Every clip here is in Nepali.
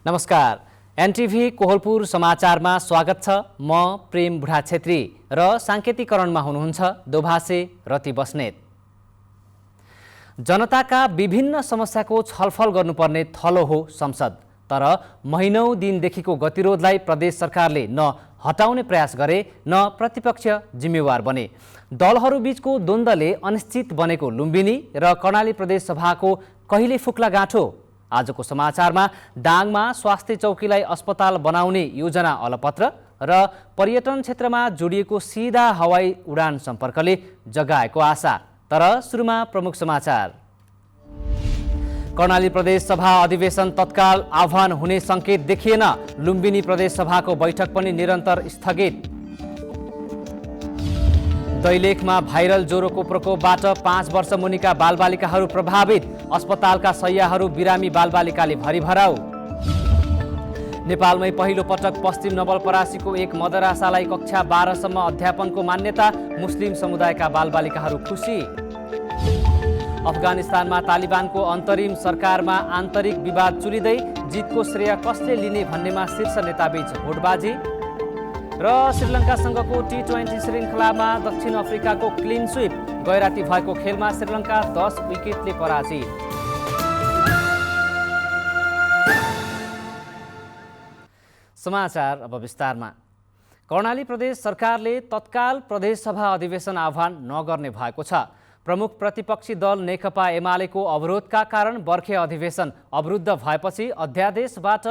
नमस्कार। एनटिभी कोहलपुर समाचारमा स्वागत छ। म प्रेम बुढा छेत्री र सांकेतिकरणमा हुनुहुन्छ दोभाषे रति बस्नेत। जनताका विभिन्न समस्याको छलफल गर्नुपर्ने थलो हो संसद, तर महिनौं दिनदेखिको गतिरोधलाई प्रदेश सरकारले न हटाउने प्रयास गरे न प्रतिपक्ष जिम्मेवार बने। दलहरूबीचको द्वन्द्वले अनिश्चित बनेको लुम्बिनी र कर्णाली प्रदेश सभाको कहिले फुक्ला गाँठो? आजको समाचारमा दाङमा स्वास्थ्य चौकीलाई अस्पताल बनाउने योजना अलपत्र र पर्यटन क्षेत्रमा जोडिएको सिधा हवाई उडान सम्पर्कले जगाएको आशा। तर सुरुमा प्रमुख समाचार। कर्णाली प्रदेश सभा अधिवेशन तत्काल आह्वान हुने संकेत देखिएन। लुम्बिनी प्रदेश सभाको बैठक पनि निरन्तर स्थगित। दैलेखमा भाइरल ज्वरोको प्रकोपबाट 5 वर्ष मुनिका बालबालिकाहरू प्रभावित। अस्पतालका शय्याहरू बिरामी बालबालिकाले भरिभराउ। नेपालमै पहिलो पटक पश्चिम नवलपरासीको एक मदरसालाई कक्षा 12 सम्म अध्यापनको मान्यता। मुस्लिम समुदायका बालबालिकाहरू खुसी। अफगानिस्तानमा तालिबानको अन्तरिम सरकारमा आन्तरिक विवाद चुलिँदै जितको श्रेय कसले लिने भन्नेमा शीर्ष नेताबीच भोटबाजी। र श्रीलङ्कासँगको T20 श्रृङ्खलामा दक्षिण अफ्रिकाको क्लिन स्विप। गैराती भएको खेलमा श्रीलङ्का 10 विकेटले पराजित। समाचार अब विस्तारमा। कर्णाली प्रदेश सरकारले तत्काल प्रदेश सभा अधिवेशन आह्वान नगर्ने भएको छ। प्रमुख प्रतिपक्षी दल नेकपा एमालेको अवरोधका कारण बर्खे अधिवेशन अवरुद्ध भएपछि अध्यादेशबाट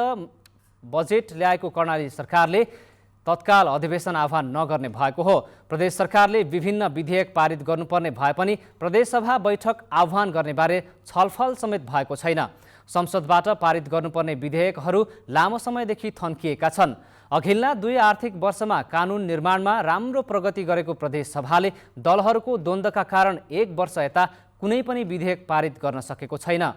बजेट ल्याएको कर्णाली सरकारले तत्काल अधिवेशन आह्वान नगर्ने भएको हो। प्रदेश सरकारले विभिन्न विधेयक पारित गर्नुपर्ने भए पनि प्रदेशसभा बैठक आह्वान गर्नेबारे छलफल समेत भएको छैन। संसदबाट पारित गर्नुपर्ने विधेयकहरू लामो समयदेखि थन्किएका छन्। अघिल्ला 2 आर्थिक वर्षमा कानुन निर्माणमा राम्रो प्रगति गरेको प्रदेश सभाले दलहरूको द्वन्द्वका कारण 1 वर्ष यता कुनै पनि विधेयक पारित गर्न सकेको छैन।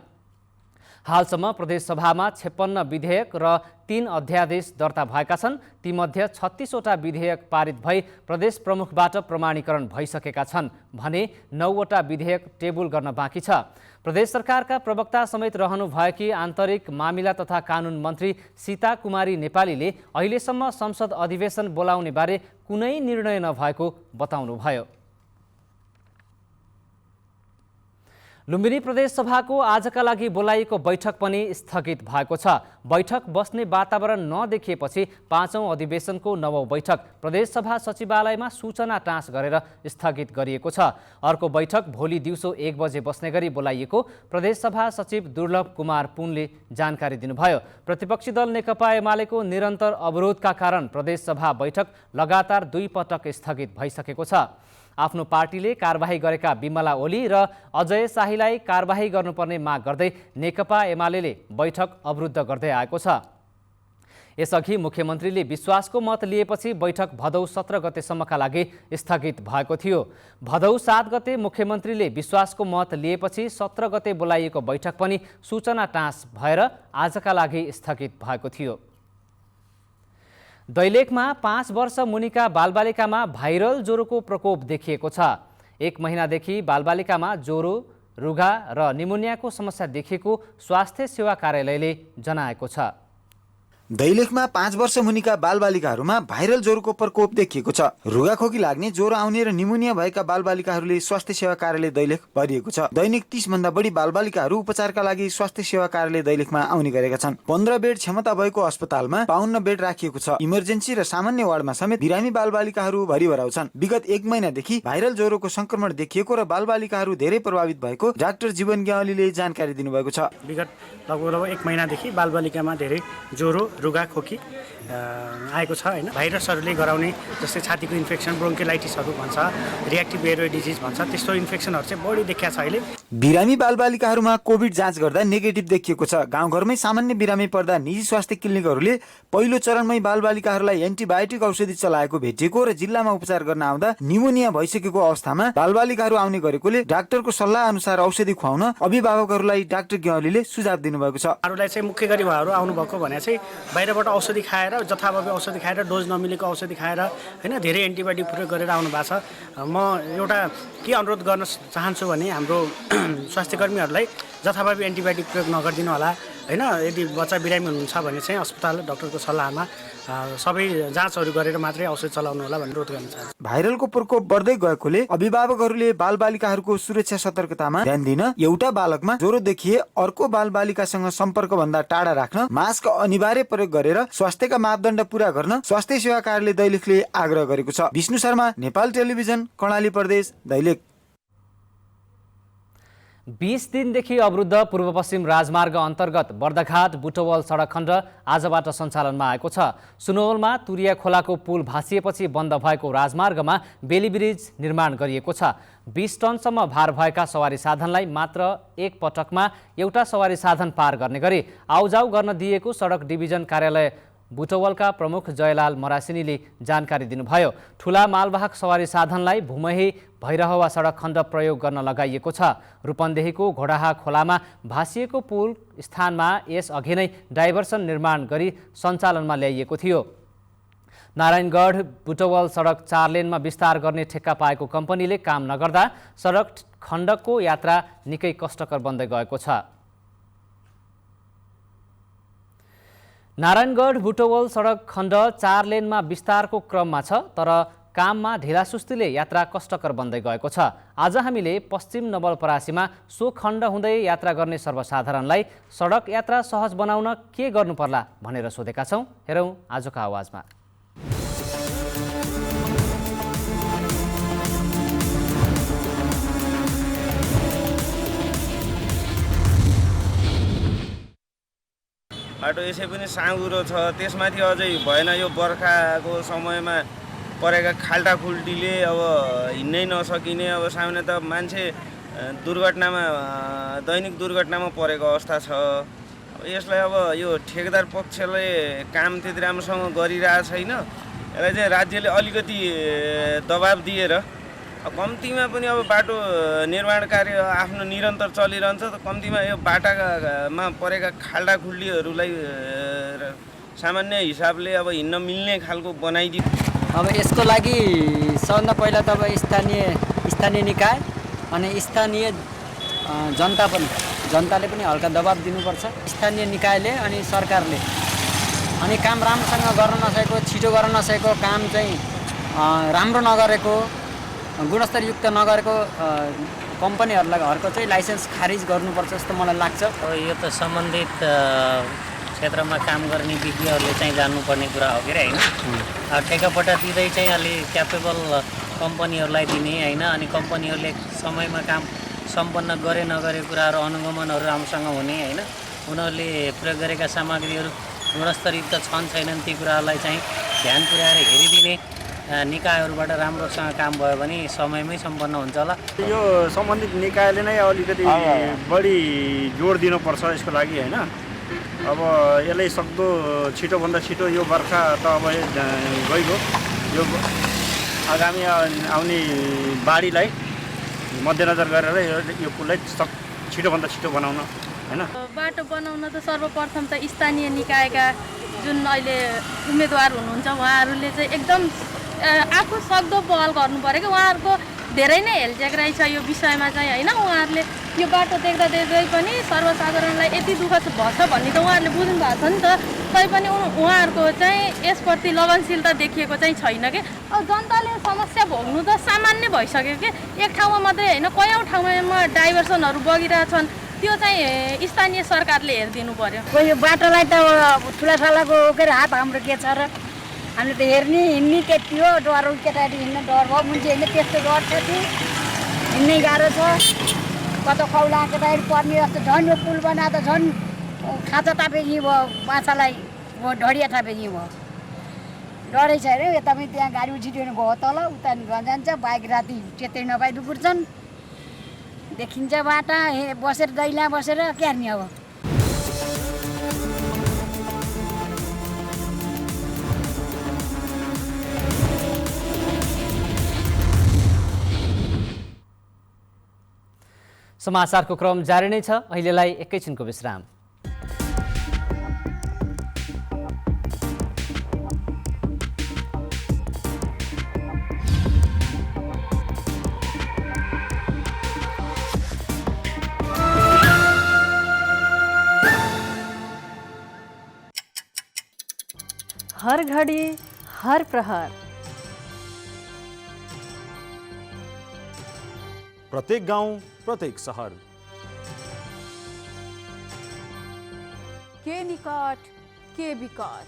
हालसम्म प्रदेश सभामा 56 विधेयक र 3 अध्यादेश दर्ता भएका छन्। तीमध्ये 36 वटा विधेयक पारित भई प्रदेश प्रमुखबाट प्रमाणीकरण भइसकेका छन् भने 9 वटा विधेयक टेबुल गर्न बाँकी छ। प्रदेश सरकारका प्रवक्ता समेत रहनुभएकी आन्तरिक मामिला तथा कानुन मन्त्री सीता कुमारी नेपालीले अहिलेसम्म संसद अधिवेशन बोलाउने बारे कुनै निर्णय नभएको बताउनुभयो। लुम्बिनी प्रदेश सभाको आजका लागि बोलाइएको बैठक पनि स्थगित भएको छ। बैठक बस्ने वातावरण नदेखिएपछि 5औं अधिवेशनको 9औं बैठक प्रदेश सभा सचिवालयमा सूचना टाँस गरेर स्थगित गरिएको छ। अर्को बैठक भोलि दिउँसो 1 बजे बस्ने गरी बोलाइएको प्रदेश सभा सचिव दुर्लभ कुमार पुनले जानकारी दिनुभयो। प्रतिपक्षी दल नेकपा एमालेको निरन्तर अवरोधका कारण प्रदेश सभा बैठक लगातार 2 पटक स्थगित भइसकेको छ। आफ्नो पार्टीले कारबाही गरेका बिमला ओली र अजय शाहीलाई कारबाही गर्नुपर्ने माग गर्दै नेकपा एमालेले बैठक अवरुद्ध गर्दै आएको छ। यसअघि मुख्यमन्त्रीले विश्वासको मत लिएपछि बैठक भदौ 17 गतेसम्मका लागि स्थगित भएको थियो। भदौ 7 गते मुख्यमन्त्रीले विश्वासको मत लिएपछि 17 गते बोलाइएको बैठक पनि सूचना टाँस भएर आजका लागि स्थगित भएको थियो। दैलेखमा 5 वर्ष मुनिका बालबालिकामा भाइरल ज्वरोको प्रकोप देखिएको छ। 1 महिनादेखि बालबालिकामा ज्वरो, रुघा र निमोनियाको समस्या देखिएको स्वास्थ्य सेवा कार्यालयले जनाएको छ। दैलेखमा 5 वर्ष मुनिका बालबालिकाहरूमा भाइरल ज्वरोको प्रकोप देखिएको छ। रुगाखोकी लाग्ने, ज्वरो आउने र निमोनिया भएका बालबालिकाहरूले स्वास्थ्य सेवा कार्यालय दैलेख भरिएको छ। दैनिक 30 भन्दा बढी बालबालिकाहरू उपचारका लागि स्वास्थ्य सेवा कार्यालय दैलेखमा आउने गरेका छन्। 15 बेड क्षमता भएको अस्पतालमा 52 बेड राखिएको छ। इमर्जेन्सी र सामान्य वार्डमा समेत बिरामी बालबालिकाहरू भरिभराउ छन्। विगत 1 महिनादेखि भाइरल ज्वरोको संक्रमण देखिएको र बालबालिकाहरू धेरै प्रभावित भएको डाक्टर जीवन ग्यावालीले जानकारी दिनुभएको छ। विगत लगभग 1 महिनादेखि बालबालिकामा धेरै ज्वरो, रुगाखोकी आएको छ हैन। भाइरसहरूले गराउने जस्तै छातीको इन्फेक्सन, ब्रोन्किलाइटिसहरू भन्छ, रिएक्टिभ एयरवे डिजिज भन्छ, त्यस्तो इन्फेक्सनहरू चाहिँ बढी देखिया छ अहिले। बिरामी बालबालिकाहरूमा कोभिड जाँच गर्दा नेगेटिभ देखिएको छ। गाउँघरमै सामान्य बिरामी पर्दा निजी स्वास्थ्य क्लिनिकहरूले पहिलो चरणमै बालबालिकाहरूलाई एन्टिबायोटिक औषधि चलाएको भेटिएको र जिल्लामा उपचार गर्न आउँदा निमोनिया भइसकेको अवस्थामा बालबालिकाहरू आउने गरेकोले डाक्टरको सल्लाह अनुसार औषधि खुवाउन अभिभावकहरूलाई डाक्टर ग्यावालीले सुझाव दिनुभएको छ। अरूलाई चाहिँ मुख्य गरी उहाँहरू आउनुभएको भने चाहिँ बाहिरबाट औषधि खाएर, जथाभावी औषधि खाएर, डोज नमिलेको औषधि खाएर हैन धेरै एन्टिबायोटिक प्रयोग गरेर आउनु भएको छ। म एउटा के अनुरोध गर्न चाहन्छु भने हाम्रो स्वास्थ्यकर्मीहरूलाई जथाभावी एन्टिबायोटिक प्रयोग नगरिदिनु होला। होइन। यदि बच्चा बिरामी हुनुहुन्छ भने चाहिँ अस्पताल डाक्टरको सल्लाहमा सबै जाँचहरू गरेर मात्रै औषध चलाउनु होला भनेर अनुरोध गर्न चाहन्छु। भाइरलको प्रकोप बढ्दै गएकोले अभिभावकहरूले बालबालिकाहरूको सुरक्षा सतर्कतामा ध्यान दिन एउटा बालकमा ज्वरो देखिए अर्को बालबालिकासँग सम्पर्कभन्दा टाढा राख्न, मास्क अनिवार्य प्रयोग गरेर स्वास्थ्यका मापदण्ड पूरा गर्न स्वास्थ्य सेवा कार्यालय दैलेखले आग्रह गरेको छ। विष्णु शर्मा, नेपाल टेलिभिजन, कर्णाली प्रदेश, दैलेख। 20 दिनदेखि अवरुद्ध पूर्व पश्चिम राजमार्ग अन्तर्गत बर्दघाट बुटवल सडक खण्ड आजबाट सञ्चालनमा आएको छ। सुनवलमा तुरिया खोलाको पुल भाँसिएपछि बन्द भएको राजमार्गमा बेली ब्रिज निर्माण गरिएको छ। 20 टनसम्म भार भएका सवारी साधनलाई मात्र एक पटकमा एउटा सवारी साधन पार गर्ने गरी आउजाउ गर्न दिएको सडक डिभिजन कार्यालय बुटवलका प्रमुख जयलाल मरासिनीले जानकारी दिनुभयो। ठूला मालवाहक सवारी साधनलाई भूमही भैरहवा सडक खण्ड प्रयोग गर्न लगाइएको छ। रूपन्देहीको घोडाहा खोलामा भाँसिएको पुल स्थानमा यस अघि नै डाइभर्सन निर्माण गरी सञ्चालनमा ल्याइएको थियो। नारायणगढ बुटवल सडक 4 लेनमा विस्तार गर्ने ठेक्का पाएको कम्पनीले काम नगर्दा सडक खण्डको यात्रा निकै कष्टकर बन्दै गएको छ। नारायणगढ बुटवल सडक खण्ड 4 लेनमा विस्तारको क्रममा छ, तर काममा ढिलासुस्तीले यात्रा कष्टकर बन्दै गएको छ। आज हामीले पश्चिम नवलपरासीमा सो खण्ड हुँदै यात्रा गर्ने सर्वसाधारणलाई सडक यात्रा सहज बनाउन के गर्नुपर्ला भनेर सोधेका छौँ। हेरौँ आजको आवाजमा। बाटो यसै पनि साँघुरो छ, त्यसमाथि अझै भएन यो बर्खाको समयमा परेका खाल्टाखुल्टीले अब हिँड्नै नसकिने, अब सामान्यतः मान्छे दुर्घटनामा दैनिक दुर्घटनामा परेको अवस्था छ। यसलाई अब यो ठेकेदार पक्षले काम त्यति राम्रोसँग गरिरहेको छैन। यसलाई चाहिँ राज्यले अलिकति दबाब दिएर कम्तीमा पनि अब बाटो निर्माण कार्य आफ्नो निरन्तर चलिरहन्छ, त कम्तीमा यो बाटामा परेका खाल्टाखुल्टीहरूलाई सामान्य हिसाबले अब हिँड्न मिल्ने खालको बनाइदियो। अब यसको लागि सबभन्दा पहिला त अब स्थानीय निकाय अनि स्थानीय जनताले पनि हल्का दबाब दिनुपर्छ। स्थानीय निकायले अनि सरकारले अनि काम राम्रोसँग गर्न नसकेको, छिटो गर्न नसकेको, काम चाहिँ राम्रो नगरेको, गुणस्तरयुक्त नगरेको कम्पनीहरूलाई घरको चाहिँ लाइसेन्स खारिज गर्नुपर्छ जस्तो मलाई लाग्छ। यो त सम्बन्धित क्षेत्रमा काम गर्ने विज्ञहरूले चाहिँ जान्नुपर्ने कुरा हो के अरे होइन। ठेकापट्टा दिँदै चाहिँ अलि क्यापेबल कम्पनीहरूलाई दिने होइन, अनि कम्पनीहरूले समयमा काम सम्पन्न गरे नगरे कुराहरू अनुगमनहरू राम्रोसँग हुने होइन। उनीहरूले प्रयोग गरेका सामग्रीहरू गुणस्तरयुक्त छन् छैनन् ती कुराहरूलाई चाहिँ ध्यान पुर्याएर हेरिदिने निकायहरूबाट राम्रोसँग काम भयो भने समयमै सम्पन्न हुन्छ होला। यो सम्बन्धित निकायले नै अलिकति बढी जोड दिनुपर्छ यसको लागि होइन। अब यसलाई सक्दो छिटोभन्दा छिटो यो बर्खा त अब गइगयो, यो आगामी आउने बाढीलाई मध्यनजर गरेर यो पुललाई छिटोभन्दा छिटो बनाउन होइन। बाटो बनाउन त सर्वप्रथम त स्थानीय निकायका जुन अहिले उम्मेदवार हुनुहुन्छ उहाँहरूले चाहिँ एकदम आफू सक्दो पहल गर्नु पऱ्यो कि उहाँहरूको धेरै नै हेलच्याक्राइ छ यो विषयमा चाहिँ होइन। उहाँहरूले यो बाटो देख्दा पनि सर्वसाधारणलाई यति दुःख भन्छ भन्ने त उहाँहरूले बुझ्नु भएको छ नि त, तैपनि उहाँहरूको चाहिँ यसप्रति लगनशीलता देखिएको चाहिँ छैन कि। अब जनताले समस्या भोग्नु त सामान्य भइसक्यो कि, एक ठाउँमा मात्रै होइन कयौँ ठाउँमा डाइभर्सनहरू बगिरहेछन्, त्यो चाहिँ स्थानीय सरकारले हेरिदिनु पर्यो। यो बाटोलाई त ठुलाठालाको के अरे हात हाम्रो के छ र, हामीले त हेर्ने हिँड्ने त्यति हो, डर केटाकेटी हिँड्न डर भयो, मान्छे हिँड्ने त्यस्तो डर छ कि हिँड्नै गाह्रो छ। कता खौला केटाकेटी पर्ने जस्तो झन् यो पुल बनाएर त झन् खाँचा तापेकी भयो, माछालाई ढडिया तापेकी भयो, डरै छ अरे। यता पनि त्यहाँ गाडी उछिट्यो भने गयो तल, उता जान्छ, बाइक राति चेतै नपाइ दुपुर्छन्, देखिन्छ बाटा बसेर दैला बसेर के हेर्ने अब। समाचारको क्रम जारी नै छ, अहिलेलाई एकैछिनको विश्राम। हर घडी हर प्रहर। प्रत्येक गाउँ प्रत्येक सहर। के निकट के विकट।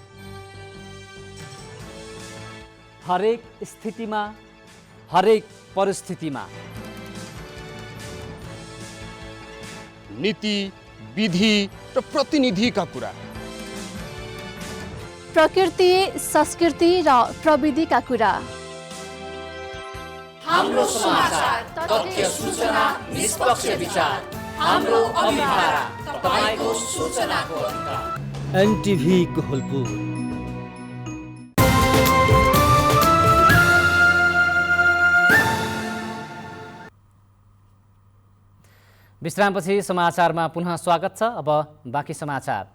हरेक स्थितिमा हरेक परिस्थितिमा नीति विधि र प्रतिनिधिका कुरा। प्रकृति संस्कृति र प्रविधिका कुरा। हाम्रो समाचार, तथ्य, सूचना, निष्पक्ष विचार, हाम्रो अभिभारा, तपाईको सूचनाको अधिकार। एनटिभी कोहलपुर। विश्रामपछि समाचारमा पुनः स्वागत छ। अब बाँकी समाचार।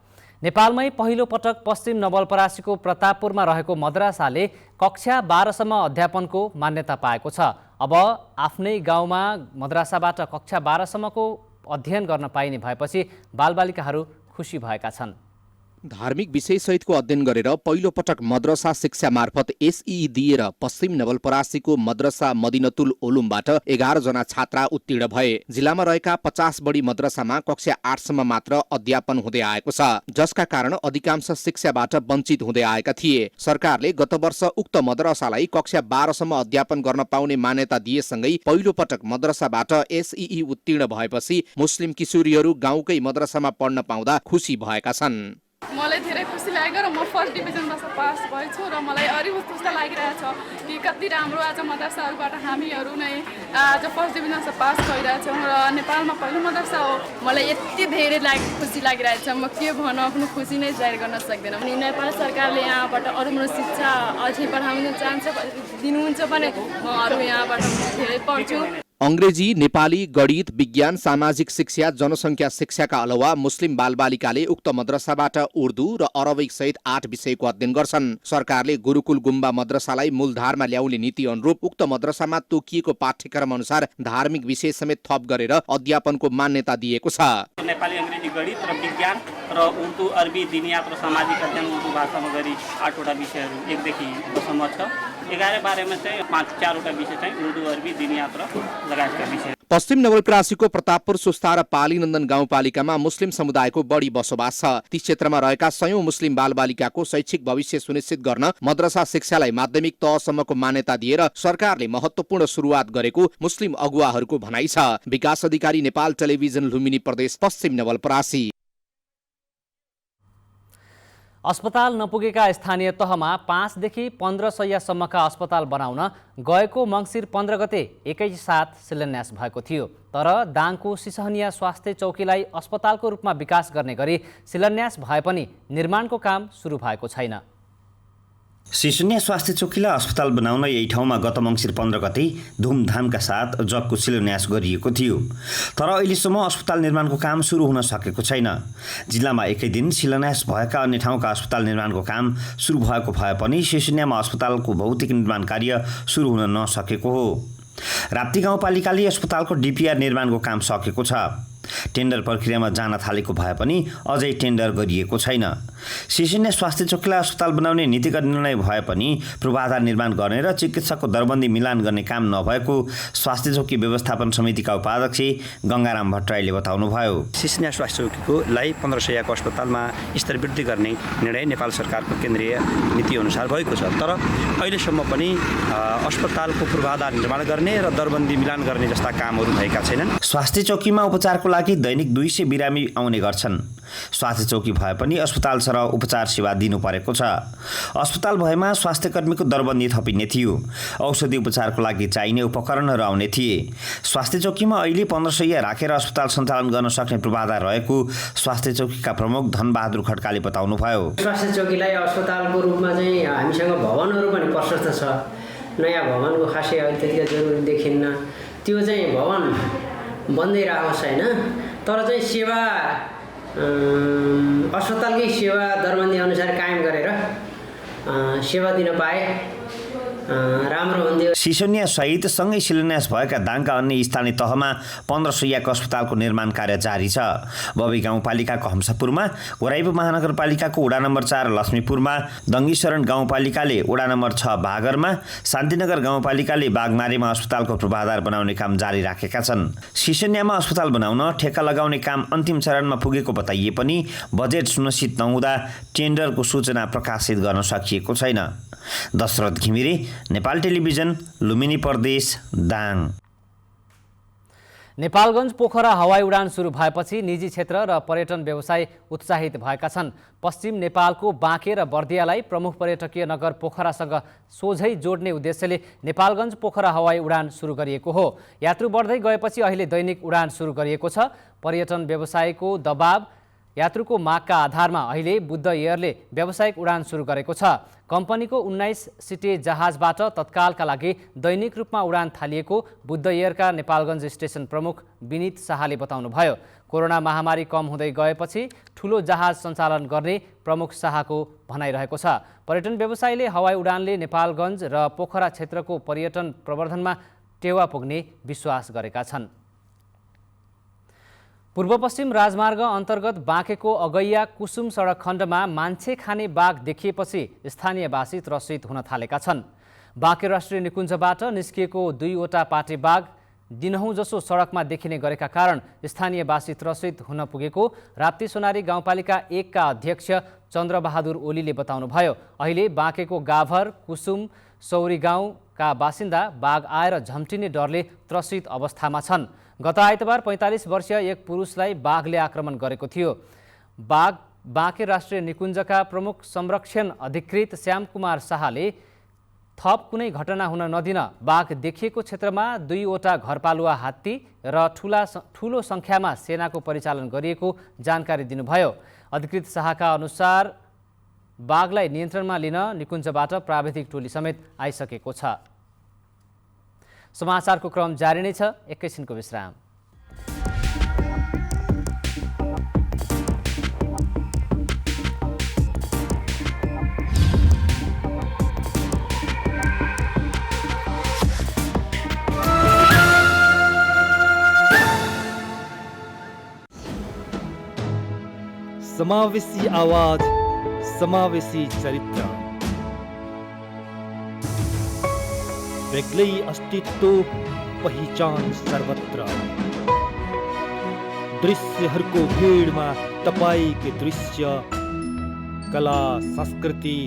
नेपालमै पहिलो पटक पश्चिम नवलपरासीको प्रतापपुरमा रहेको मद्रासाले कक्षा 12सम्म अध्यापनको मान्यता पाएको छ। अब आफ्नै गाउँमा मद्रासाबाट कक्षा 12सम्मको अध्ययन गर्न पाइने भएपछि बालबालिकाहरू खुसी भएका छन्। धार्मिक विषयसहितको अध्ययन गरेर पहिलो पटक मद्रसा शिक्षा मार्फत एसई दिएर पश्चिम नवलपरासीको मद्रसा मदिनतुल उलुमबाट 11 जना छात्रा उत्तीर्ण भए। जिल्लामा रहेका 50 बढी मद्रसामा कक्षा 8सम्म मात्र अध्यापन हुँदै आएको छ, जसका कारण अधिकांश शिक्षाबाट वञ्चित हुँदै आएका थिए। सरकारले गत वर्ष उक्त मद्रसालाई कक्षा 12सम्म अध्यापन गर्न पाउने मान्यता दिएसँगै पहिलो पटक मद्रसाबाट एसई उत्तीर्ण भएपछि मुस्लिम किशोरीहरू गाउँकै मद्रसामा पढ्न पाउँदा खुसी भएका छन्। मलाई धेरै खुसी लाग्यो र म फर्स्ट डिभिजनमा पास भएछु र मलाई अरिवस्तुस्ता लागिरहेछ कि कति राम्रो आज मद्रसाहरूबाट हामीहरू नै आज फर्स्ट डिभिजनमा पास भइरहेछौँ र नेपालमा पहिलो मद्रसा हो। मलाई यति धेरै खुसी लागिरहेछ, म के भनौँ, आफ्नो खुसी नै जाहेर गर्न सक्दैन। अनि नेपाल सरकारले यहाँबाट अरू शिक्षा अझै बढाउन दिनुहुन्छ भने म अरू यहाँबाट धेरै पढ्छु। अंग्रेजी, नेपाली, गणित, विज्ञान, सामाजिक शिक्षा, जनसंख्या शिक्षाका अलावा मुस्लिम बालबालिकाले उक्त मद्रसाबाट उर्दू र अरबिक सहित 8 विषयको अध्ययन गर्छन्। सरकारले गुरुकुल गुम्बा मद्रसालाई मूलधारमा ल्याउने नीति अनुरूप उक्त मद्रसामा तोकिएको पाठ्यक्रम अनुसार धार्मिक विषय समेत थप गरेर अध्यापनको मान्यता दिएको छ। नेपाली, अंग्रेजी, गणित र विज्ञान र उर्दू, अरबी, दिनियात र सामाजिक अध्ययन उर्दू भाषामा गरी 8 वटा विषयहरू 1 देखि 10 सम्म छ। 11 बारेमा चाहिँ 4 वटा विषय चाहिँ उर्दू, अरबी, दिनियात र लगायतका विषय। पश्चिम नवलपरासीको प्रतापपुर, सुस्ता र पालीनन्दन गाउँपालिकामा मुस्लिम समुदायको बढी बसोबास छ। ती क्षेत्रमा रहेका सयौं मुस्लिम बालबालिकाको शैक्षिक भविष्य सुनिश्चित गर्न मद्रसा शिक्षालाई माध्यमिक तहसम्मको मान्यता दिएर सरकारले महत्त्वपूर्ण सुरुवात गरेको मुस्लिम अगुवाहरूको भनाइ छ। विकास अधिकारी, नेपाल टेलिभिजन, लुम्बिनी प्रदेश, पश्चिम नवलपरासी। अस्पताल नपुगेका स्थानीय तहमा 5 देखि 15 शय्यासम्मका अस्पताल बनाउन गएको मङ्सिर 15 गते एकैसाथ शिलान्यास भएको थियो। तर दाङको सिसहनिया स्वास्थ्य चौकीलाई अस्पतालको रूपमा विकास गर्ने गरी शिलान्यास भए पनि निर्माणको काम सुरु भएको छैन। सिसहनिया स्वास्थ्य चौकीलाई अस्पताल बनाउन यही ठाउँमा गत मङ्सिर 15 गते धुमधामका साथ जगको शिलान्यास गरिएको थियो। तर अहिलेसम्म अस्पताल निर्माणको काम सुरु हुन सकेको छैन। जिल्लामा एकै दिन शिलान्यास भएका अन्य ठाउँका अस्पताल निर्माणको काम सुरु भएको भए पनि सिसहनियामा अस्पतालको भौतिक निर्माण कार्य सुरु हुन नसकेको हो। राप्ती गाउँपालिकाले अस्पतालको डिपिआर निर्माणको काम सकेको छ। टेन्डर प्रक्रियामा जान थालेको भए पनि अझै टेन्डर गरिएको छैन। सिसहनिया स्वास्थ्य चौकीलाई अस्पताल बनाउने नीतिगत निर्णय भए पनि पूर्वाधार निर्माण गर्ने र चिकित्साको दरबन्दी मिलान गर्ने काम नभएको स्वास्थ्य चौकी व्यवस्थापन समितिका उपाध्यक्ष गङ्गाराम भट्टराईले बताउनुभयो। सिसहनिया स्वास्थ्य चौकीलाई 15 शय्याको अस्पतालमा स्तरवृद्धि गर्ने निर्णय नेपाल सरकारको केन्द्रीय नीति अनुसार भएको छ। तर अहिलेसम्म पनि अस्पतालको पूर्वाधार निर्माण गर्ने र दरबन्दी मिलान गर्ने जस्ता कामहरू भएका छैनन्। स्वास्थ्य चौकीमा उपचारको लागि दैनिक 200 बिरामी आउने गर्छन्। स्वास्थ्य चौकी भए पनि अस्पताल र उपचार सेवा दिनु परेको छ। अस्पताल भएमा स्वास्थ्य कर्मीको दरबन्दी थपिने थियो। औषधि उपचारको लागि चाहिने उपकरणहरू आउने थिए। स्वास्थ्य चौकीमा अहिले 15 शय्या राखेर अस्पताल सञ्चालन गर्न सक्ने पूर्वाधार रहेको स्वास्थ्य चौकीका प्रमुख धनबहादुर खड्काले बताउनुभयो। स्वास्थ्य चौकीलाई अस्पतालको रूपमा चाहिँ हामीसँग भवनहरू पनि प्रशस्त छ। नयाँ भवनको खासै अहिले त्यतिका जरुरी देखिन्न। त्यो चाहिँ भवन बन्दै रहोस् होइन, तर चाहिँ सेवा अस्पतालकै सेवा दरबन्दी अनुसार कायम गरेर सेवा दिन पाए राम्रो हुन्थ्यो। सिसोनिया सहित सँगै शिलान्यास भएका दाङका अन्य स्थानीय तहमा 15 शय्याको अस्पतालको निर्माण कार्य जारी छ। बबी गाउँपालिकाको हम्सपुरमा, घोराइबु महानगरपालिकाको वडा नम्बर 4 लक्ष्मीपुरमा, दङ्गीशरण गाउँपालिकाले वडा नम्बर 6 बागरमा, शान्तिनगर गाउँपालिकाले बागमारीमा अस्पतालको पूर्वाधार बनाउने काम जारी राखेका छन्। सिसोनियामा अस्पताल बनाउन ठेक्का लगाउने काम अन्तिम चरणमा पुगेको बताइए पनि बजेट सुनिश्चित नहुँदा टेन्डरको सूचना प्रकाशित गर्न सकिएको छैन। दशरथ घिमिरे, नेपाल टेलिभिजन, लुम्बिनी प्रदेश, दाङ। नेपालगञ्ज पोखरा हवाई उडान सुरु भएपछि निजी क्षेत्र र पर्यटन व्यवसाय उत्साहित भएका छन्। पश्चिम नेपालको बाँके र बर्दियालाई प्रमुख पर्यटकीय नगर पोखरासँग सोझै जोड्ने उद्देश्यले नेपालगञ्ज पोखरा हवाई उडान सुरु गरिएको हो। यात्रु बढ्दै गएपछि अहिले दैनिक उडान सुरु गरिएको छ। पर्यटन व्यवसायको दबाव, यात्रुको मागका आधारमा अहिले बुद्ध एयरले व्यावसायिक उडान सुरु गरेको छ। कम्पनीको 19 सिटे जहाजबाट तत्कालका लागि दैनिक रूपमा उडान थालिएको बुद्ध एयरका नेपालगञ्ज स्टेसन प्रमुख विनित शाहले बताउनुभयो। कोरोना महामारी कम हुँदै गएपछि ठूलो जहाज सञ्चालन गर्ने प्रमुख शाहको भनाइरहेको छ। पर्यटन व्यवसायले हवाई उडानले नेपालगञ्ज र पोखरा क्षेत्रको पर्यटन प्रवर्धनमा टेवा पुग्ने विश्वास गरेका छन्। पूर्व पश्चिम राजमार्ग अन्तर्गत बाँकेको अगैया कुसुम सडक खण्डमा मान्छे खाने बाघ देखिएपछि स्थानीयवासी त्रसित हुन थालेका छन्। बाँके राष्ट्रिय निकुञ्जबाट निस्किएको 2वटा पाटे बाघ दिनहुँ जसो सडकमा देखिने गरेका कारण स्थानीयवासी त्रसित हुन पुगेको राप्ती सोनारी गाउँपालिका 1 का अध्यक्ष चन्द्रबहादुर ओलीले बताउनुभयो। अहिले बाँकेको गाभर, कुसुम, सौरी गाउँका बासिन्दा बाघ आएर झम्टिने डरले त्रसित अवस्थामा छन्। गत आइतबार 45 वर्षीय एक पुरुषलाई बाघले आक्रमण गरेको थियो। बाघ बाँके राष्ट्रिय निकुञ्जका प्रमुख संरक्षण अधिकृत श्यामकुमार शाहले थप कुनै घटना हुन नदिन बाघ देखिएको क्षेत्रमा 2वटा घरपालुवा हात्ती र ठूलो संख्यामा सेनाको परिचालन गरिएको जानकारी दिनुभयो। अधिकृत शाहका अनुसार बाघलाई नियन्त्रणमा लिन निकुञ्जबाट प्राविधिक टोली समेत आइसकेको छ। समाचारको क्रम जारी नै छ, एकैछिनको विश्राम। समावेशी आवाज, समावेशी चरित्र, बेग्लै अस्तित्व, पहिचान सर्वत्र। दृश्यहरूको भीडमा तपाईको दृश्य, कला, संस्कृति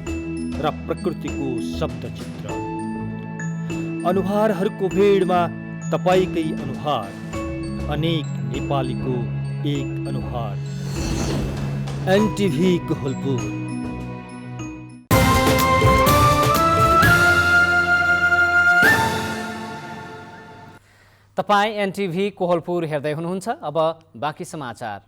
र प्रकृतिको शब्दचित्र। अनुहारहरूको भीडमा तपाईकै अनुहार, अनेक नेपालीको एक अनुहार। एनटिभी कोहलपुर। तपाईं एनटिभी कोहलपुर हेर्दै हुनुहुन्छ। अब बाँकी समाचार।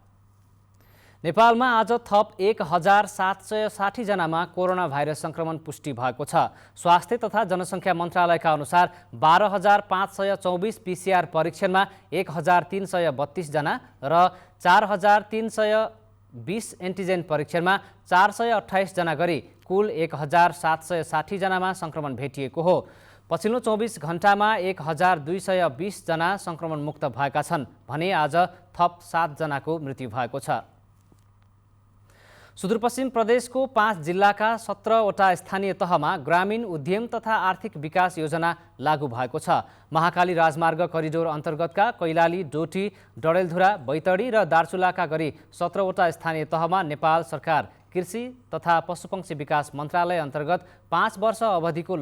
नेपालमा आज थप 1760 जनामा कोरोना भाइरस संक्रमण पुष्टि भएको छ। स्वास्थ्य तथा जनसङ्ख्या मन्त्रालयका अनुसार 12,524 PCR परीक्षणमा 1,332 जना र 4,320 एन्टिजेन परीक्षणमा 428 जना गरी कुल 1,760 जनामा संक्रमण भेटिएको हो। पछिल्लो 24 घण्टामा 1,220 जना संक्रमण मुक्त भएका छन् भने आज थप 7 जनाको मृत्यु भएको छ। सुदूरपश्चिम प्रदेशको 5 जिल्लाका 17वटा स्थानीय तहमा ग्रामीण उद्यम तथा आर्थिक विकास योजना लागू भएको छ। महाकाली राजमार्ग करिडोर अन्तर्गतका कैलाली, डोटी, डडेलधुरा, बैतडी र दार्चुलाका गरी 17वटा स्थानीय तहमा नेपाल सरकार कृषि तथा पशुपक्षी विकास मन्त्रालय अन्तर्गत 5 वर्ष अवधिको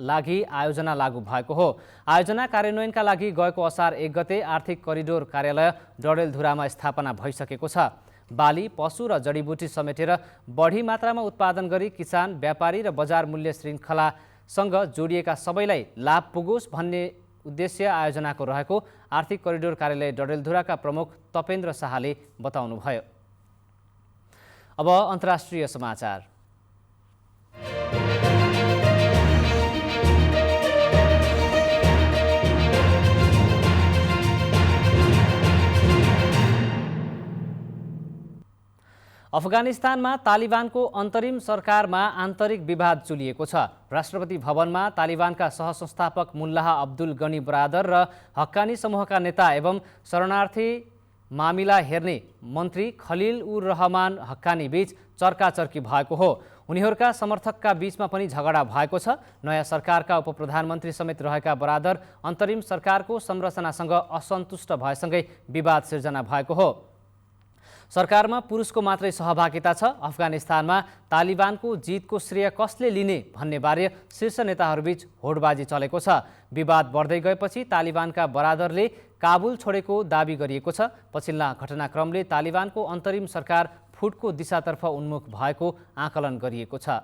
लागि आयोजना लागू भएको हो। आयोजना कार्यान्वयनका लागि गएको असार 1 गते आर्थिक करिडोर कार्यालय डडेलधुरामा स्थापना भइसकेको छ। बाली, पशु र जडीबुटी समेटेर बढी मात्रामा उत्पादन गरी किसान, व्यापारी र बजार मूल्य श्रृङ्खलासँग जोडिएका सबैलाई लाभ पुगोस् भन्ने उद्देश्य आयोजनाको रहेको आर्थिक करिडोर कार्यालय डडेलधुराका प्रमुख तपेन्द्र शाहले बताउनुभयो। अब अन्तर्राष्ट्रिय समाचार। अफगानिस्तानमा तालिबानको अन्तरिम सरकारमा आन्तरिक विवाद चुलिएको छ। राष्ट्रपति भवनमा तालिबानका सहसंस्थापक मुल्लाह अब्दुल गनी बरादर र हक्कानी समूहका नेता एवं शरणार्थी मामिला हेर्ने मन्त्री खलिल उर रहमान हक्कानी बीच चर्काचर्की भएको हो। उनीहरूका समर्थकका बीचमा पनि झगडा भएको छ। नयाँ सरकारका उपप्रधानमन्त्री समेत रहेका बरादर अन्तरिम सरकारको संरचनासँग असन्तुष्ट भएसँगै विवाद सिर्जना भएको हो। सरकारमा पुरुषको मात्रै सहभागिता छ। अफगानिस्तानमा तालिबानको जितको श्रेय कसले लिने भन्ने बारे शीर्ष नेताहरूबीच होडबाजी चलेको छ। विवाद बढ्दै गएपछि तालिबानका बरादरले काबुल छोडेको दाबी गरिएको छ। पछिल्ला घटनाक्रमले तालिबानको अन्तरिम सरकार फुटको दिशातर्फ उन्मुख भएको आकलन गरिएको छ।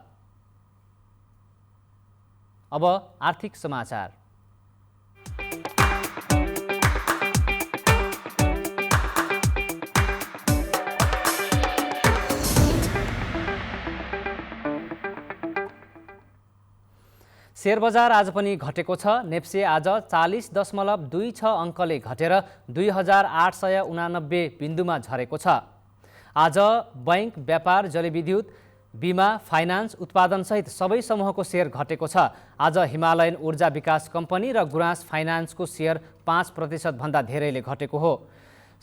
अब आर्थिक समाचार। शेयर बजार आज पनि घटेको छ। नेप्से आज 40.26 अङ्कले घटेर 2889 बिन्दुमा झरेको छ। आज बैंक, व्यापार, जलविद्युत, बिमा, फाइनान्स, उत्पादनसहित सबै समूहको शेयर घटेको छ। आज हिमालयन ऊर्जा विकास कम्पनी र गुराँस फाइनान्सको शेयर 5% भन्दा धेरैले घटेको हो।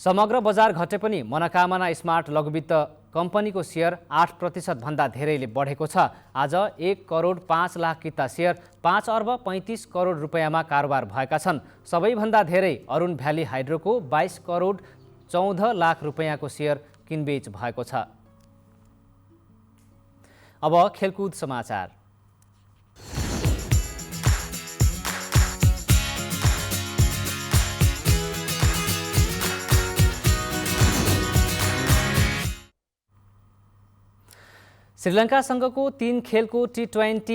समग्र बजार घटे पनि मनोकामना स्मार्ट लघुवित्त कम्पनीको शेयर 8% भन्दा धेरैले बढेको छ। आज 1 करोड 5 लाख किता शेयर 5 अर्ब 35 करोड रुपियाँमा कारोबार भएका छन्। सबैभन्दा धेरै अरुण भ्याली हाइड्रोको 22 करोड 14 लाख रुपियाँको शेयर किनबेच भएको छ। अब खेलकुद समाचार। श्रीलङ्कासँगको 3 खेलको T20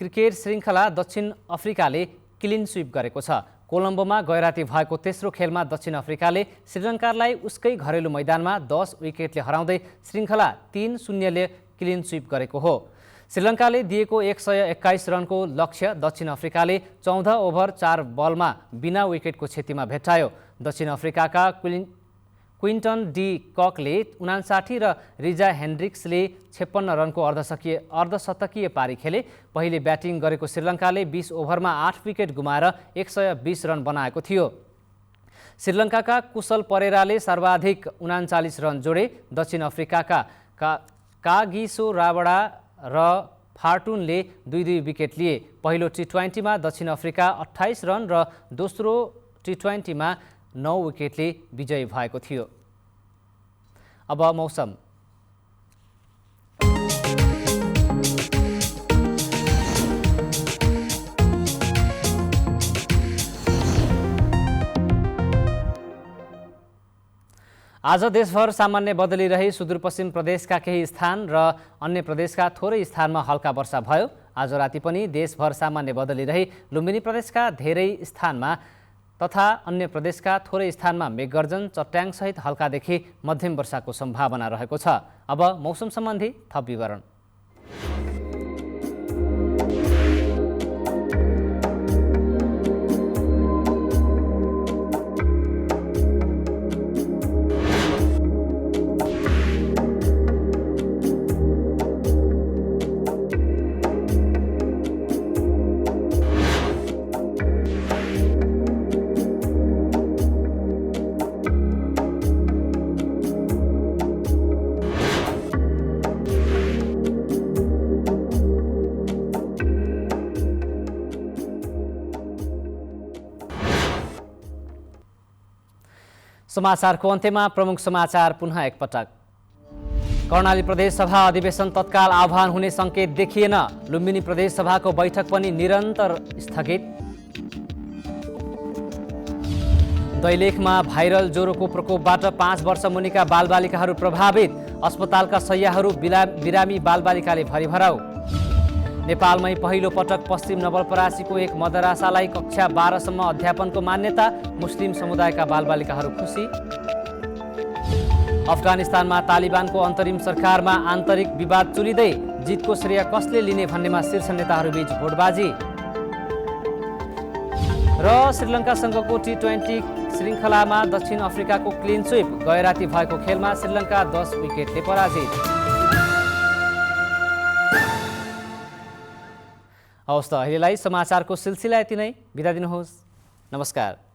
क्रिकेट श्रृङ्खला दक्षिण अफ्रिकाले क्लिन स्विप गरेको छ। कोलम्बोमा गैराती भएको तेस्रो खेलमा दक्षिण अफ्रिकाले श्रीलङ्कालाई उसकै घरेलु मैदानमा 10 विकेटले हराउँदै श्रृङ्खला 3-0ले क्लिन स्विप गरेको हो। श्रीलङ्काले दिएको 121 रनको लक्ष्य दक्षिण अफ्रिकाले 14 ओभर 4 बलमा बिना विकेटको क्षतिमा भेट्टायो। दक्षिण अफ्रिकाका क्विन्टन डी ककले 59 र रिजा हेन्ड्रिक्सले 56 रनको अर्धशतकीय पारी खेले। पहिले ब्याटिङ गरेको श्रीलङ्काले 20 ओभरमा 8 विकेट गुमाएर 120 रन बनाएको थियो। श्रीलङ्काका कुशल परेराले सर्वाधिक 39 रन जोडे। दक्षिण अफ्रिकाका कागिसो राबडा र फार्टुनले 2-2 विकेट लिए। पहिलो T20मा दक्षिण अफ्रिका 28 रन र दोस्रो T20मा 9 विकेटले विजयी भएको थियो। अब मौसम। आज देशभर सामान्य बदली रही सुदूरपश्चिम प्रदेशका केही स्थान र अन्य प्रदेशका थोरै स्थानमा हल्का वर्षा भयो। आज राति पनि देशभर सामान्य बदली रही लुम्बिनी प्रदेशका धेरै स्थानमा तथा अन्य प्रदेशका थोरै स्थानमा मेघगर्जन, चट्याङसहित हल्कादेखि मध्यम वर्षाको सम्भावना रहेको छ। अब मौसम सम्बन्धी थप विवरण। समाचारको अन्त्यमा प्रमुख समाचार पुनः एकपटक। कर्णाली प्रदेश सभा अधिवेशन तत्काल आह्वान हुने संकेत देखिएन। लुम्बिनी प्रदेश सभाको बैठक पनि निरन्तर स्थगित। दैलेखमा भाइरल ज्वरोको प्रकोपबाट 5 वर्ष मुनिका बालबालिकाहरू प्रभावित। अस्पतालका शय्याहरू बिरामी बालबालिकाले भरिभराउ। नेपालमै पहिलो पटक पश्चिम नवलपरासीको एक मदरसालाई कक्षा 12 सम्म अध्यापनको मान्यता। मुस्लिम समुदायका बालबालिकाहरू खुसी। अफगानिस्तानमा तालिबानको अन्तरिम सरकारमा आन्तरिक विवाद चुलिँदै जितको श्रेय कसले लिने भन्नेमा शीर्ष नेताहरूबीच होडबाजी। र श्रीलङ्कासँगको T20 श्रृङ्खलामा दक्षिण अफ्रिकाको क्लिन स्विप। गैराती भएको खेलमा श्रीलङ्का 10 विकेटले पराजित। हवस् त अहिलेलाई समाचारको सिलसिला यति नै। बिदा दिनुहोस्। नमस्कार।